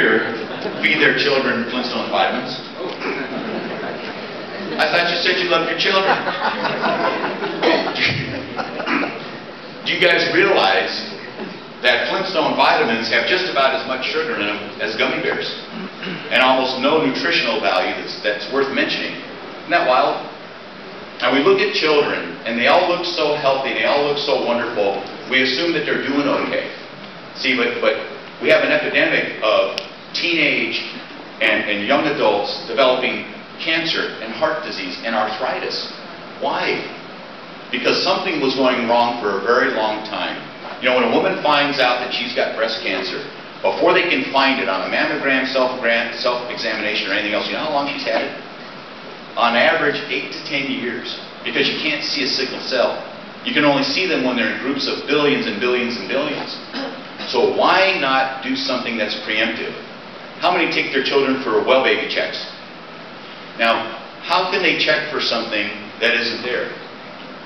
here feed their children Flintstone vitamins? I thought you said you loved your children. Do you guys realize that Flintstone vitamins have just about as much sugar in them as gummy bears? And almost no nutritional value that's worth mentioning. Isn't that wild? Now we look at children, and they all look so healthy, they all look so wonderful, we assume that they're doing okay. See, but we have an epidemic of teenage and young adults developing cancer and heart disease and arthritis. Why? Because something was going wrong for a very long time. You know, when a woman finds out that she's got breast cancer, before they can find it on a mammogram, self-examination, or anything else, you know how long she's had it? On average, 8 to 10 years. Because you can't see a sickle cell. You can only see them when they're in groups of billions and billions and billions. So why not do something that's preemptive? How many take their children for well baby checks? Now, how can they check for something that isn't there?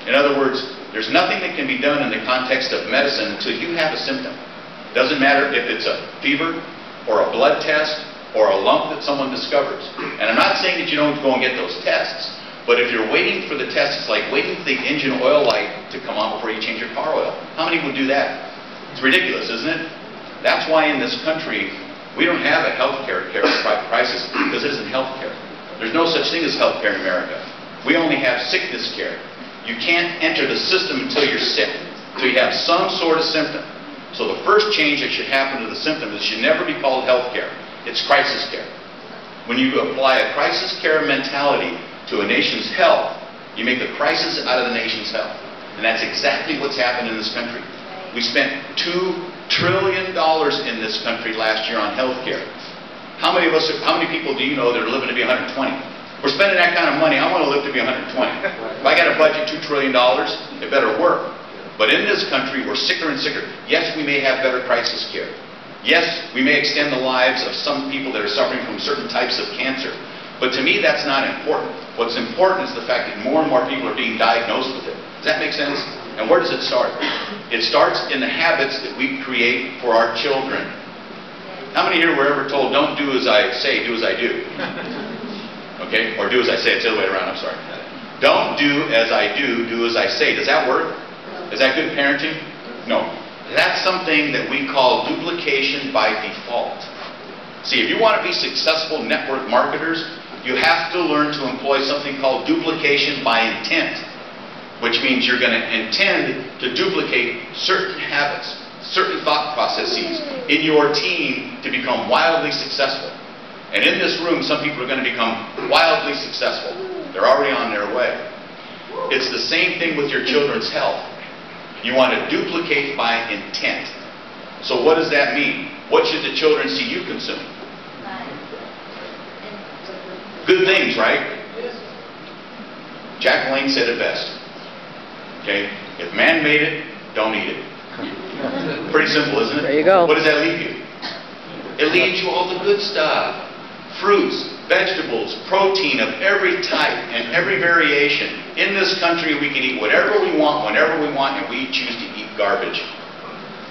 In other words, there's nothing that can be done in the context of medicine until you have a symptom. Doesn't matter if it's a fever or a blood test or a lump that someone discovers. And I'm not saying that you don't go and get those tests, but if you're waiting for the test, it's like waiting for the engine oil light to come on before you change your car oil. How many would do that? It's ridiculous, isn't it? That's why in this country, we don't have a health care crisis, because it isn't health care. There's no such thing as health care in America. We only have sickness care. You can't enter the system until you're sick, until you have some sort of symptom. So the first change that should happen to the symptom is it should never be called health care. It's crisis care. When you apply a crisis care mentality to a nation's health, you make the crisis out of the nation's health. And that's exactly what's happened in this country. We spent $2 trillion in this country last year on health care. How many people do you know that are living to be 120? We're spending that kind of money. I want to live to be 120. If I got a budget $2 trillion, it better work. But in this country, we're sicker and sicker. Yes, we may have better crisis care. Yes, we may extend the lives of some people that are suffering from certain types of cancer. But to me, that's not important. What's important is the fact that more and more people are being diagnosed with it. Does that make sense? And where does it start? It starts in the habits that we create for our children. How many here were ever told, don't do as I say, do as I do? Okay? Or do as I say. It's the other way around, I'm sorry. Don't do as I do as I say. Does that work? Is that good parenting? No. That's something that we call duplication by default. See, if you want to be successful network marketers, you have to learn to employ something called duplication by intent, which means you're going to intend to duplicate certain habits, certain thought processes in your team to become wildly successful. And in this room, some people are going to become wildly successful. They're already on their way. It's the same thing with your children's health. You want to duplicate by intent. So what does that mean? What should the children see you consume? Good things, right? Jack LaLanne said it best. Okay? If man made it, don't eat it. Pretty simple, isn't it? There you go. What does that leave you? It leaves you all the good stuff. Fruits, vegetables, protein of every type and every variation. In this country, we can eat whatever we want, whenever we want, and we choose to eat garbage.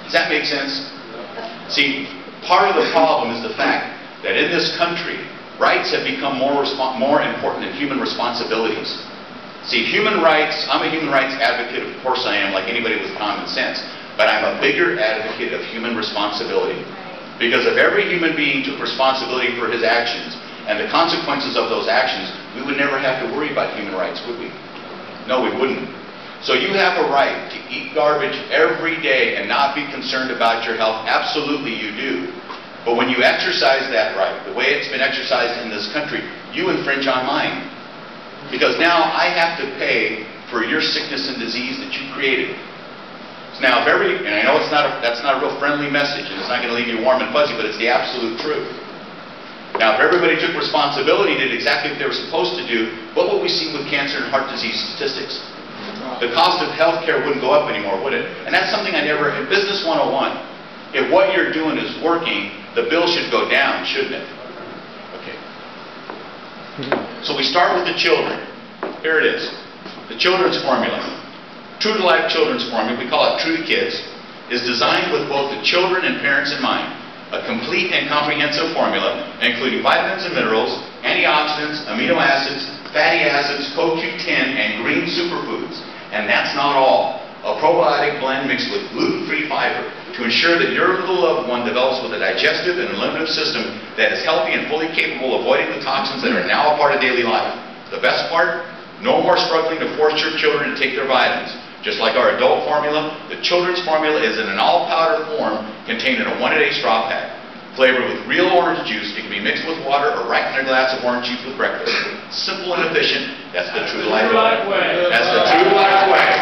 Does that make sense? See, part of the problem is the fact that in this country, rights have become more important than human responsibilities. See, human rights, I'm a human rights advocate, of course I am, like anybody with common sense, but I'm a bigger advocate of human responsibility. Because if every human being took responsibility for his actions and the consequences of those actions, we would never have to worry about human rights, would we? No, we wouldn't. So you have a right to eat garbage every day and not be concerned about your health. Absolutely you do. But when you exercise that right, the way it's been exercised in this country, you infringe on mine. Because now I have to pay for your sickness and disease that you created. Now, and I know that's not a real friendly message, and it's not going to leave you warm and fuzzy, but it's the absolute truth. Now, if everybody took responsibility and did exactly what they were supposed to do, what would we see with cancer and heart disease statistics? The cost of health care wouldn't go up anymore, would it? And that's something in Business 101, if what you're doing is working, the bill should go down, shouldn't it? Okay. So we start with the children. Here it is. The children's formula. True to Life Children's Formula, we call it True to Kids, is designed with both the children and parents in mind. a complete and comprehensive formula including vitamins and minerals, antioxidants, amino acids, fatty acids, CoQ10, and green superfoods. And that's not all. A probiotic blend mixed with gluten-free fiber to ensure that your little loved one develops with a digestive and eliminative system that is healthy and fully capable of avoiding the toxins that are now a part of daily life. The best part? No more struggling to force your children to take their vitamins. Just like our adult formula, the children's formula is in an all-powder form contained in a 1-a-day straw pack. Flavored with real orange juice, it can be mixed with water or right in a glass of orange juice with breakfast. Simple and efficient. That's the true life way. That's the true life way.